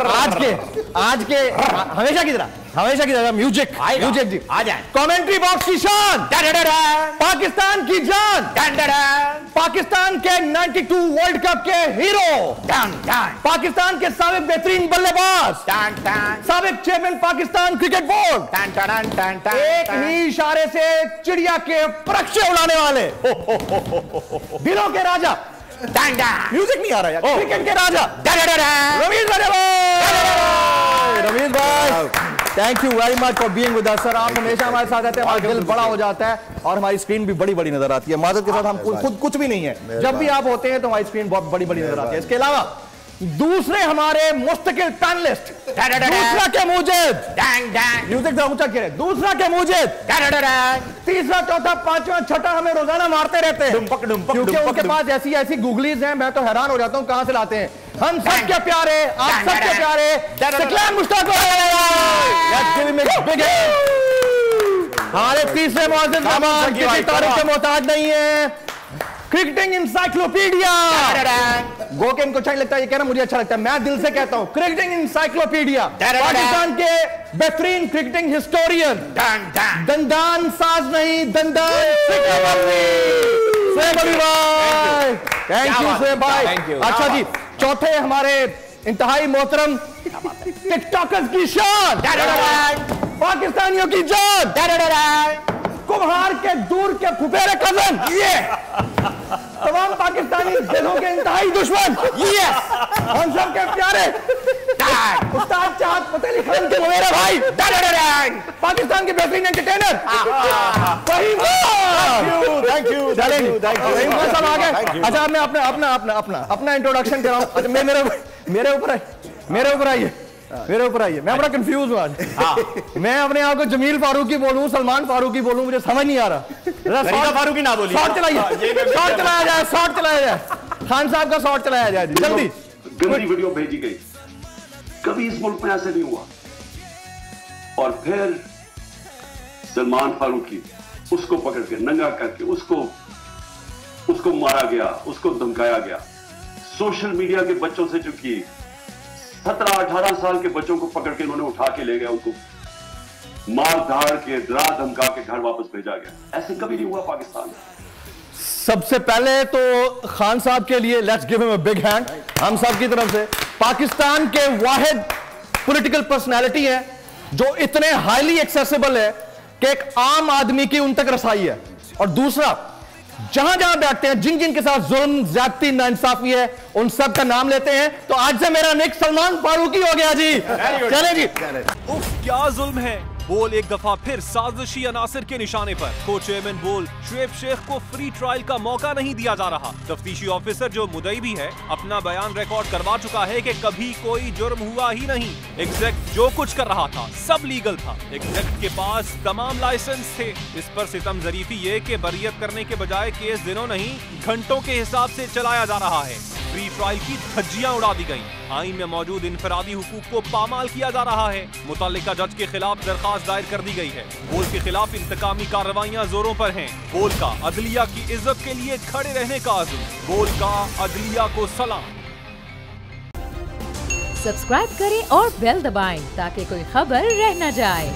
आज के हमेशा की तरह म्यूजिक जी आ जाए। कमेंट्री बॉक्स की शान, पाकिस्तान की जान, पाकिस्तान के 92 वर्ल्ड कप के हीरो, पाकिस्तान के साबिक बेहतरीन बल्लेबाज, साबिक चेयरमैन पाकिस्तान क्रिकेट बोर्ड, एक ही इशारे से चिड़िया के परीक्षे उड़ाने वाले, दिलों के राजा, म्यूजिक नहीं आ रहा यार, क्रिकेट के राजा रवीश भाई, thank you very much for being with us sir. आप हमेशा हमारे साथ रहते हैं, हमारा दिल बड़ा हो जाता है और हमारी स्क्रीन भी बड़ी बड़ी नजर आती है। माजरत के साथ हम खुद कुछ भी नहीं है, जब भी आप होते हैं तो हमारी स्क्रीन बहुत बड़ी बड़ी नजर आती है। इसके अलावा दूसरे हमारे मुस्तकिल पैनलिस्ट, दूसरा के मुजिद, म्यूजिक जरा ऊंचा करें, दूसरा के मुजिद, तीसरा चौथा पांचवा छठा हमें रोजाना मारते रहते हैं क्योंकि उनके पास ऐसी ऐसी गूगलीज हैं, मैं तो हैरान हो जाता हूं कहां से लाते हैं। हम सबके प्यारे, आप सबके प्यारे सकलान मुश्ताक हमारे तीसरे मुअज़्ज़िज़ मेहमान किसी तारीफ के मोहताज नहीं है, क्रिकेटिंग इंसाइक्लोपीडिया। गो के इनको अच्छा लगता है, ये कहना मुझे अच्छा लगता है, मैं दिल से कहता हूं क्रिकेटिंग इंसाइक्लोपीडिया, पाकिस्तान के बेहतरीन क्रिकेटिंग हिस्टोरियन, दंदान साज नहीं दंदान भाई, थैंक यू से भाई। अच्छा जी, चौथे हमारे इंतहाई मोहतरम टिकटॉकर्स की शान, पाकिस्तानियों की जान, कुम्हार के दूर के फुफेरे कजन, ये तमाम पाकिस्तानी दिलों के इंतहाई दुश्मन, ये हम सब के प्यारे उस्ताद चाहत फतेह अली खान के मेरे भाई, पाकिस्तान के बेहतरीन एंटरटेनर, थैंक यू सब आ गए। अच्छा मैं अपना इंट्रोडक्शन कर रहा हूँ। अच्छा मेरे ऊपर आइए, मैं बड़ा कंफ्यूज हूँ आज। मैं अपने आप को जमील फारूकी बोलूं, सलमान फारूकी बोलूं, मुझे समझ नहीं आ रहा। फारूकी ना बोलिए, शॉट चलाया जाए, खान साहब का शॉट चलाया जाए जल्दी। गंदी वीडियो भेजी गई, कभी इस मुल्क में ऐसे नहीं हुआ। और फिर सलमान फारूकी उसको पकड़ के नंगा करके उसको मारा गया, उसको धमकाया गया। सोशल मीडिया के बच्चों से चुकी 17-18 साल के बच्चों को पकड़ के इन्होंने उठा के ले गया, उनको मार धाड़ के डरा धमका के घर वापस भेजा गया। ऐसे कभी नहीं हुआ पाकिस्तान में। सबसे पहले तो खान साहब के लिए let's give him a big hand, हम सब की तरफ से। पाकिस्तान के वाहिद पॉलिटिकल पर्सनालिटी है जो इतने हाईली एक्सेसिबल है कि एक आम आदमी की उन तक रसाई है। और दूसरा, जहां जहां बैठते हैं, जिन जिन के साथ जुल्म ज्यादती नाइंसाफी है, उन सब का नाम लेते हैं। तो आज से मेरा निक सलमान फारूकी हो गया जी। चले जी। उफ, क्या जुल्म है। बोल एक दफा फिर साजिशी अनासिर के निशाने पर। को चेयरमैन बोल शुएब शेख को फ्री ट्रायल का मौका नहीं दिया जा रहा। तफ्तीशी ऑफिसर जो मुदई भी है, अपना बयान रिकॉर्ड करवा चुका है कि कभी कोई जुर्म हुआ ही नहीं। एग्जैक्ट जो कुछ कर रहा था सब लीगल था। एग्जैक्ट के पास तमाम लाइसेंस थे। इस पर सितम जरीफी ये कि बरियत करने के बजाय केस दिनों नहीं घंटों के हिसाब से चलाया जा रहा है। फ्री ट्रायल की धज्जियां उड़ा दी गईं। आईन में मौजूद इनफरादी हुकूक को पामाल किया जा रहा है। मुतल्लिका जज के खिलाफ दरखास्त दायर कर दी गई है। बोल के खिलाफ इंतकामी कार्रवाइयां जोरों पर हैं। बोल का अदलिया की इज्जत के लिए खड़े रहने का अज़्म। बोल का अदलिया को सलाम। सब्सक्राइब करें और बेल दबाएं ताकि कोई खबर रह न जाए।